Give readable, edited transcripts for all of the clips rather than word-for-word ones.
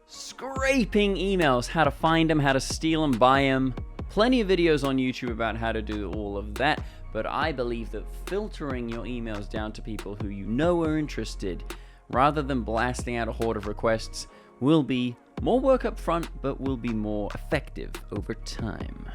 scraping emails, how to find them, how to steal them, buy them. Plenty of videos on YouTube about how to do all of that, but I believe that filtering your emails down to people who you know are interested, rather than blasting out a horde of requests, will be more work up front, but will be more effective over time.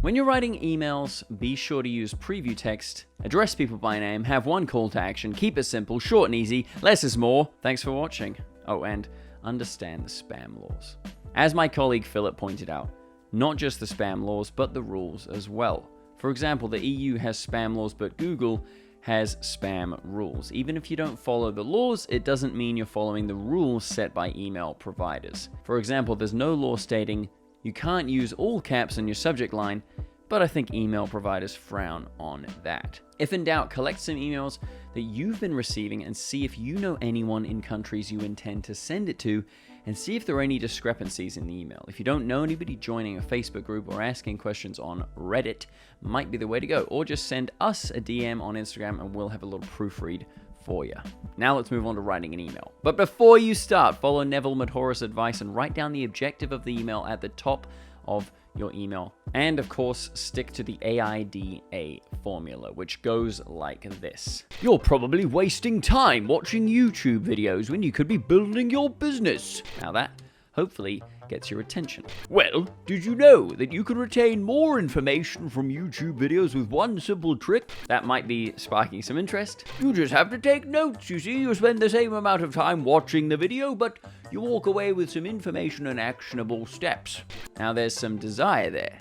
When you're writing emails, be sure to use preview text, address people by name, have one call to action, keep it simple, short and easy, less is more. Thanks for watching. Oh, and understand the spam laws. As my colleague Philip pointed out, not just the spam laws, but the rules as well. For example, the EU has spam laws, but Google has spam rules. Even if you don't follow the laws, it doesn't mean you're following the rules set by email providers. For example, there's no law stating you can't use all caps in your subject line, but I think email providers frown on that. If in doubt, collect some emails that you've been receiving and see if you know anyone in countries you intend to send it to, and see if there are any discrepancies in the email. If you don't know anybody, joining a Facebook group or asking questions on Reddit might be the way to go, or just send us a DM on Instagram and we'll have a little proofread for you. Now let's move on to writing an email. But before you start, follow Neville Madhora's advice and write down the objective of the email at the top of your email. And of course, stick to the AIDA formula, which goes like this. You're probably wasting time watching YouTube videos when you could be building your business. Now that hopefully gets your attention. Well, did you know that you can retain more information from YouTube videos with one simple trick? That might be sparking some interest. You just have to take notes, you see. You spend the same amount of time watching the video, but you walk away with some information and actionable steps. Now there's some desire there.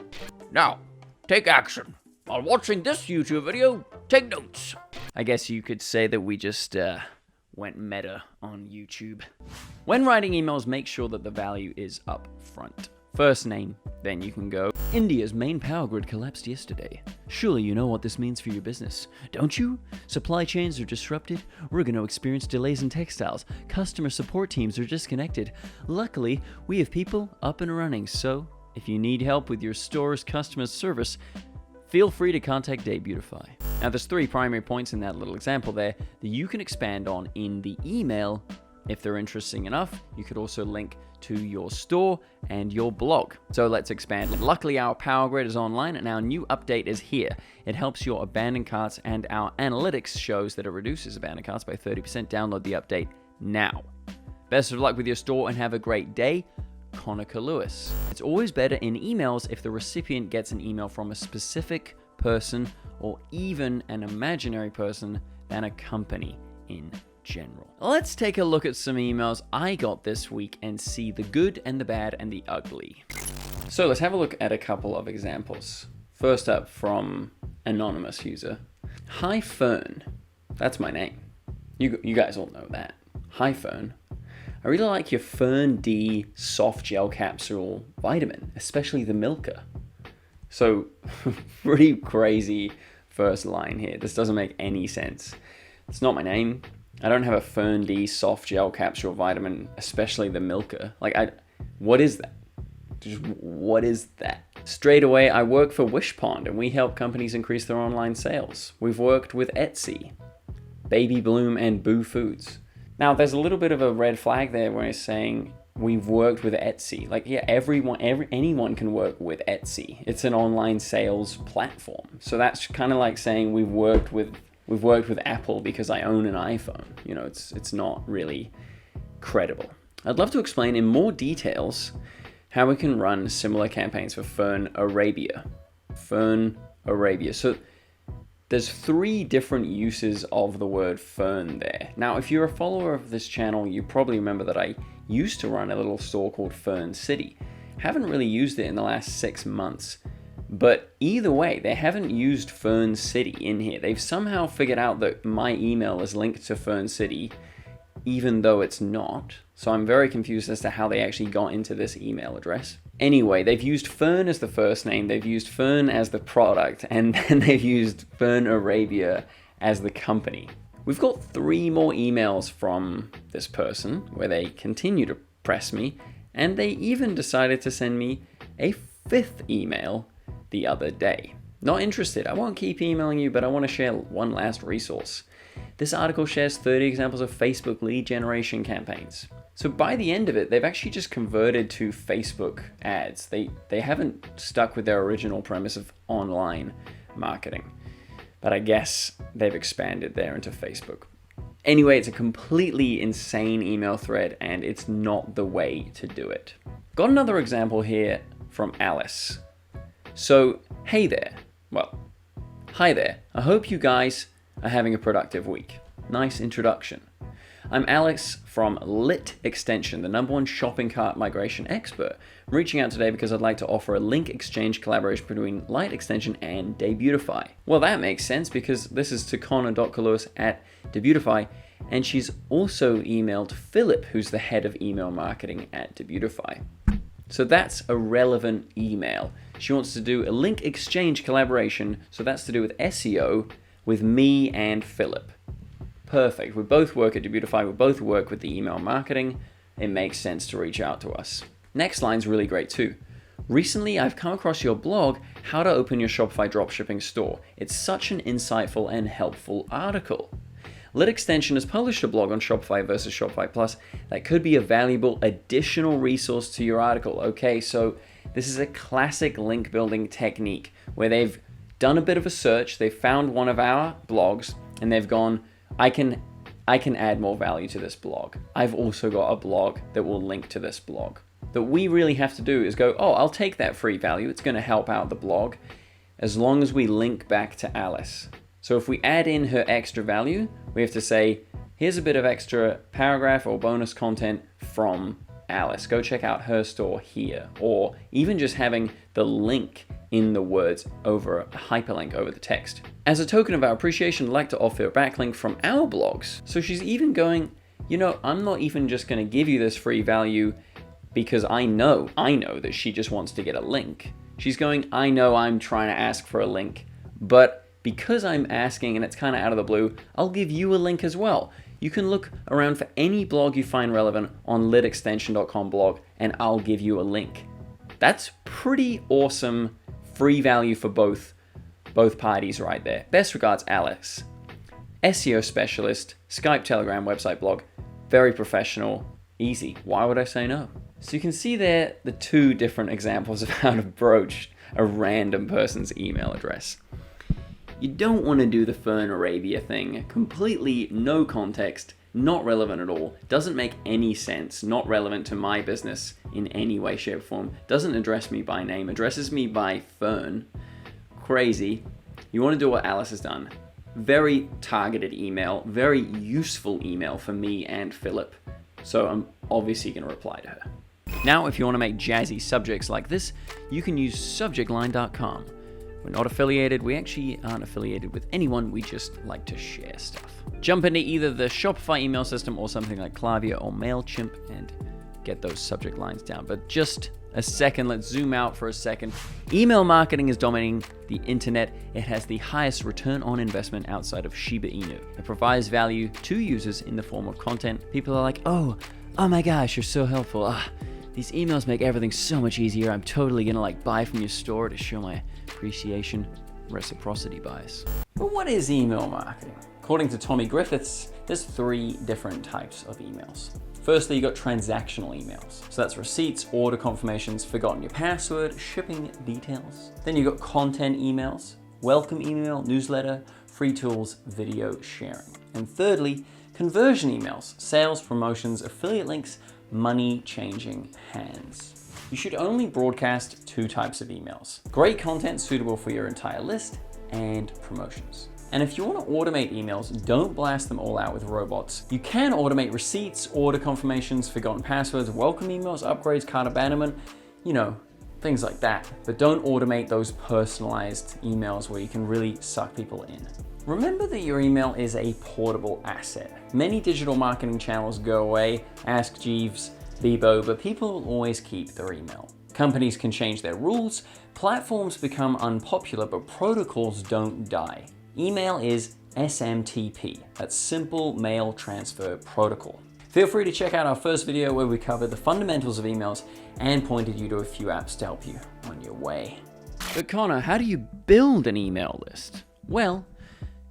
Now, take action. While watching this YouTube video, take notes. I guess you could say that we just, went meta on YouTube. When writing emails, make sure that the value is up front. First name, then you can go, India's main power grid collapsed yesterday. Surely you know what this means for your business, don't you? Supply chains are disrupted. We're going to experience delays in textiles. Customer support teams are disconnected. Luckily, we have people up and running, so if you need help with your store's customer service, feel free to contact Debutify. Now there's 3 primary points in that little example there that you can expand on in the email. If they're interesting enough, you could also link to your store and your blog. So let's expand. Luckily, our power grid is online and our new update is here. It helps your abandoned carts, and our analytics shows that it reduces abandoned carts by 30%. Download the update now. Best of luck with your store and have a great day. Conica Lewis. It's always better in emails if the recipient gets an email from a specific person or even an imaginary person than a company in general. Let's take a look at some emails I got this week and see the good and the bad and the ugly. So let's have a look at a couple of examples. First up, from anonymous user. Hi Fern. That's my name. You guys all know that. Hi Fern. I really like your Fern D soft gel capsule vitamin, especially the Milka. So, pretty crazy first line here. This doesn't make any sense. It's not my name. I don't have a Fern D soft gel capsule vitamin, especially the Milka. What is that? Just what is that? Straight away, I work for Wishpond and we help companies increase their online sales. We've worked with Etsy, Baby Bloom, and Boo Foods. Now, there's a little bit of a red flag there where it's saying we've worked with Etsy. Anyone can work with Etsy. It's an online sales platform. So that's kind of like saying we've worked with Apple because I own an iPhone. You know, it's not really credible. I'd love to explain in more details how we can run similar campaigns for Fern Arabia. Fern Arabia. So there's 3 different uses of the word fern there. Now, if you're a follower of this channel, you probably remember that I used to run a little store called Fern City. Haven't really used it in the last 6 months. But either way, they haven't used Fern City in here. They've somehow figured out that my email is linked to Fern City, even though it's not. So I'm very confused as to how they actually got into this email address. Anyway, they've used Fern as the first name, they've used Fern as the product, and then they've used Fern Arabia as the company. We've got 3 more emails from this person where they continue to press me, and they even decided to send me a 5th email the other day. Not interested. I won't keep emailing you, but I want to share one last resource. This article shares 30 examples of Facebook lead generation campaigns. So by the end of it, they've actually just converted to Facebook ads. They haven't stuck with their original premise of online marketing. But I guess they've expanded there into Facebook. Anyway, it's a completely insane email thread, and it's not the way to do it. Got another example here from Alice. So, hey there. Well, hi there. I hope you guys are having a productive week. Nice introduction. I'm Alex from Lit Extension, the #1 shopping cart migration expert. I'm reaching out today because I'd like to offer a link exchange collaboration between Lit Extension and Debutify. Well, that makes sense because this is to Connor.Kalous at Debutify, and she's also emailed Philip, who's the head of email marketing at Debutify. So that's a relevant email. She wants to do a link exchange collaboration, so that's to do with SEO with me and Philip. Perfect. We both work at Debutify, we both work with the email marketing. It makes sense to reach out to us. Next line's really great too. Recently, I've come across your blog, How to Open Your Shopify Dropshipping Store. It's such an insightful and helpful article. Lit Extension has published a blog on Shopify versus Shopify Plus that could be a valuable additional resource to your article. Okay, so this is a classic link building technique where they've done a bit of a search, they've found one of our blogs, and they've gone, I can add more value to this blog. I've also got a blog that will link to this blog. That we really have to do is go, oh, I'll take that free value. It's going to help out the blog as long as we link back to Alice. So if we add in her extra value, we have to say, here's a bit of extra paragraph or bonus content from Alice. Go check out her store here. Or even just having the link in the words over a hyperlink over the text. As a token of our appreciation, I'd like to offer a backlink from our blogs. So she's even going, I'm not even just going to give you this free value because I know that she just wants to get a link. She's going, I know I'm trying to ask for a link, but because I'm asking and it's kind of out of the blue, I'll give you a link as well. You can look around for any blog you find relevant on litextension.com blog and I'll give you a link. That's pretty awesome free value for both parties right there. Best regards, Alex. SEO specialist, Skype, Telegram, website, blog. Very professional, easy. Why would I say no? So you can see there the two different examples of how to broach a random person's email address. You don't want to do the Fern Arabia thing. Completely no context, not relevant at all, doesn't make any sense, not relevant to my business in any way, shape, or form, doesn't address me by name, addresses me by Fern. Crazy. You want to do what Alice has done. Very targeted email, very useful email for me and Philip. So I'm obviously going to reply to her. Now, if you want to make jazzy subjects like this, you can use subjectline.com. We're not affiliated. We actually aren't affiliated with anyone. We just like to share stuff. Jump into either the Shopify email system or something like Klaviyo or MailChimp and get those subject lines down. But just a second, let's zoom out for a second. Email marketing is dominating the internet. It has the highest return on investment outside of Shiba Inu. It provides value to users in the form of content. People are like, oh my gosh, you're so helpful. These emails make everything so much easier. I'm totally gonna buy from your store to show my appreciation. Reciprocity bias. But what is email marketing? According to Tommy Griffiths, there's 3 different types of emails. Firstly, you got transactional emails. So that's receipts, order confirmations, forgotten your password, shipping details. Then you got content emails, welcome email, newsletter, free tools, video sharing. And thirdly, conversion emails, sales, promotions, affiliate links, money changing hands. You should only broadcast 2 types of emails. Great content suitable for your entire list and promotions. And if you want to automate emails, don't blast them all out with robots. You can automate receipts, order confirmations, forgotten passwords, welcome emails, upgrades, cart abandonment, things like that. But don't automate those personalized emails where you can really suck people in. Remember that your email is a portable asset. Many digital marketing channels go away, Ask Jeeves, Bebo, but people will always keep their email. Companies can change their rules, platforms become unpopular, but protocols don't die. Email is SMTP, that's Simple Mail Transfer Protocol. Feel free to check out our first video where we covered the fundamentals of emails and pointed you to a few apps to help you on your way. But Connor, how do you build an email list? Well,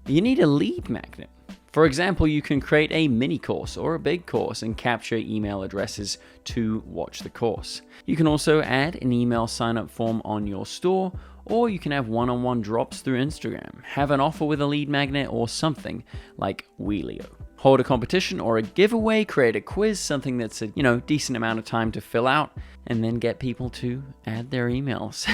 you need a lead magnet. For example, you can create a mini course or a big course and capture email addresses to watch the course. You can also add an email sign-up form on your store, or you can have one-on-one drops through Instagram, have an offer with a lead magnet or something like Wheelio. Hold a competition or a giveaway, create a quiz, something that's a decent amount of time to fill out, and then get people to add their emails.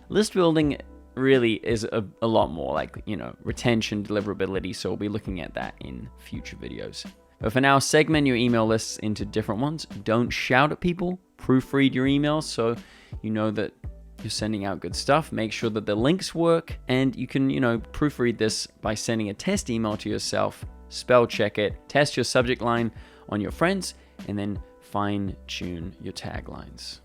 List building really is a lot more like, retention, deliverability, so we'll be looking at that in future videos. But for now, segment your email lists into different ones. Don't shout at people, proofread your emails so you know that you're sending out good stuff. Make sure that the links work, and you can, proofread this by sending a test email to yourself, spell check it, test your subject line on your friends, and then fine tune your taglines.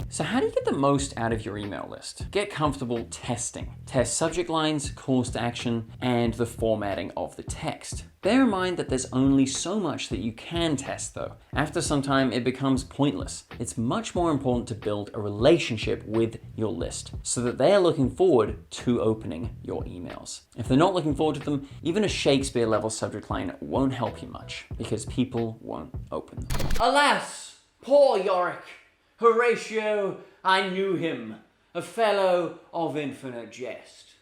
So how do you get the most out of your email list? Get comfortable testing. Test subject lines, calls to action, and the formatting of the text. Bear in mind that there's only so much that you can test though. After some time, it becomes pointless. It's much more important to build a relationship with your list so that they are looking forward to opening your emails. If they're not looking forward to them, even a Shakespeare level subject line won't help you much because people won't open them. Alas, poor Yorick! Horatio, I knew him, a fellow of infinite jest.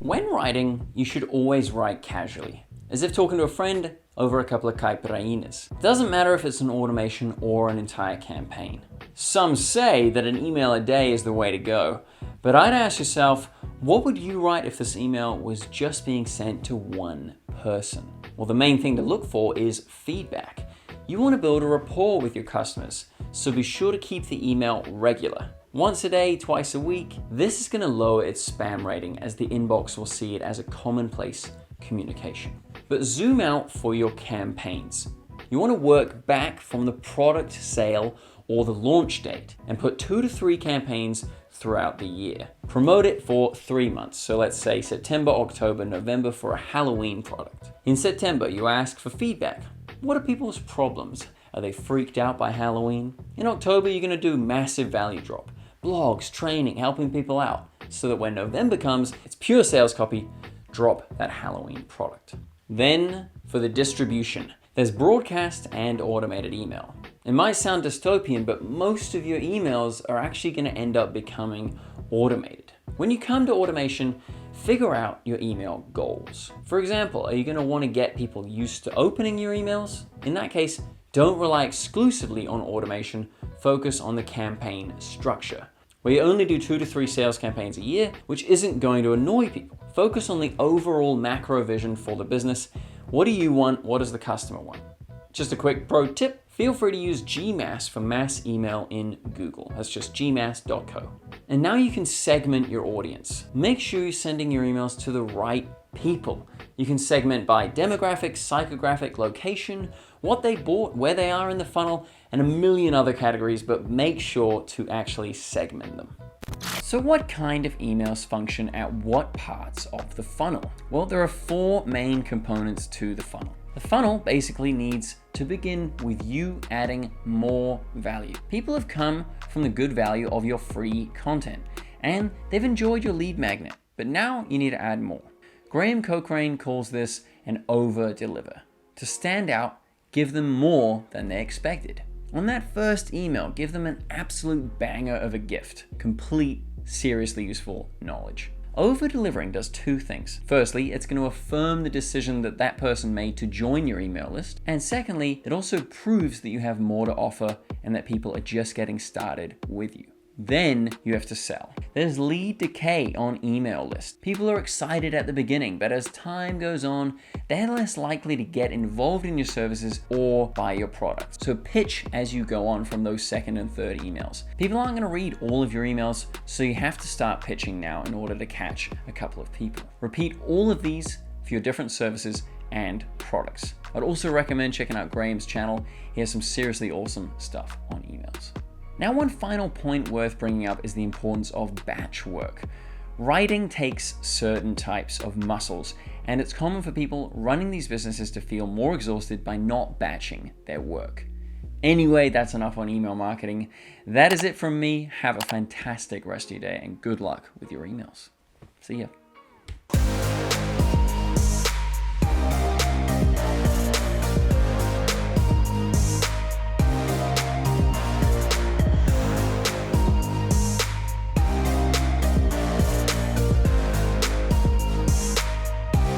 When writing, you should always write casually, as if talking to a friend over a couple of caipirinhas. It doesn't matter if it's an automation or an entire campaign. Some say that an email a day is the way to go, but I'd ask yourself, what would you write if this email was just being sent to one person? Well, the main thing to look for is feedback. You want to build a rapport with your customers, so be sure to keep the email regular. Once a day, twice a week. This is going to lower its spam rating as the inbox will see it as a commonplace communication. But zoom out for your campaigns. You want to work back from the product sale or the launch date and put 2 to 3 campaigns throughout the year. Promote it for 3 months. So let's say September, October, November for a Halloween product. In September, you ask for feedback. What are people's problems? Are they freaked out by Halloween? In October, you're going to do massive value drop. Blogs, training, helping people out. So that when November comes, it's pure sales copy. Drop that Halloween product. Then for the distribution, there's broadcast and automated email. It might sound dystopian, but most of your emails are actually going to end up becoming automated. When you come to automation, figure out your email goals. For example, are you going to want to get people used to opening your emails? In that case, don't rely exclusively on automation, focus on the campaign structure, where you only do 2 to 3 sales campaigns a year, which isn't going to annoy people. Focus on the overall macro vision for the business. What do you want? What does the customer want? Just a quick pro tip, feel free to use GMass for mass email in Google. That's just gmass.co. And now you can segment your audience. Make sure you're sending your emails to the right people. You can segment by demographic, psychographic, location, what they bought, where they are in the funnel, and a million other categories, but make sure to actually segment them. So what kind of emails function at what parts of the funnel? Well, there are 4 main components to the funnel. The funnel basically needs to begin with you adding more value. People have come from the good value of your free content, and they've enjoyed your lead magnet, but now you need to add more. Graham Cochrane calls this an over-deliver. To stand out, give them more than they expected. On that first email, give them an absolute banger of a gift, complete, seriously useful knowledge. Over-delivering does 2 things. Firstly, it's going to affirm the decision that that person made to join your email list. And secondly, it also proves that you have more to offer and that people are just getting started with you. Then you have to sell. There's lead decay on email lists. People are excited at the beginning, but as time goes on, they're less likely to get involved in your services or buy your products. So pitch as you go on from those 2nd and 3rd emails. People aren't gonna read all of your emails, so you have to start pitching now in order to catch a couple of people. Repeat all of these for your different services and products. I'd also recommend checking out Graham's channel. He has some seriously awesome stuff on emails. Now, one final point worth bringing up is the importance of batch work. Writing takes certain types of muscles, and it's common for people running these businesses to feel more exhausted by not batching their work. Anyway, that's enough on email marketing. That is it from me. Have a fantastic rest of your day and good luck with your emails. See ya.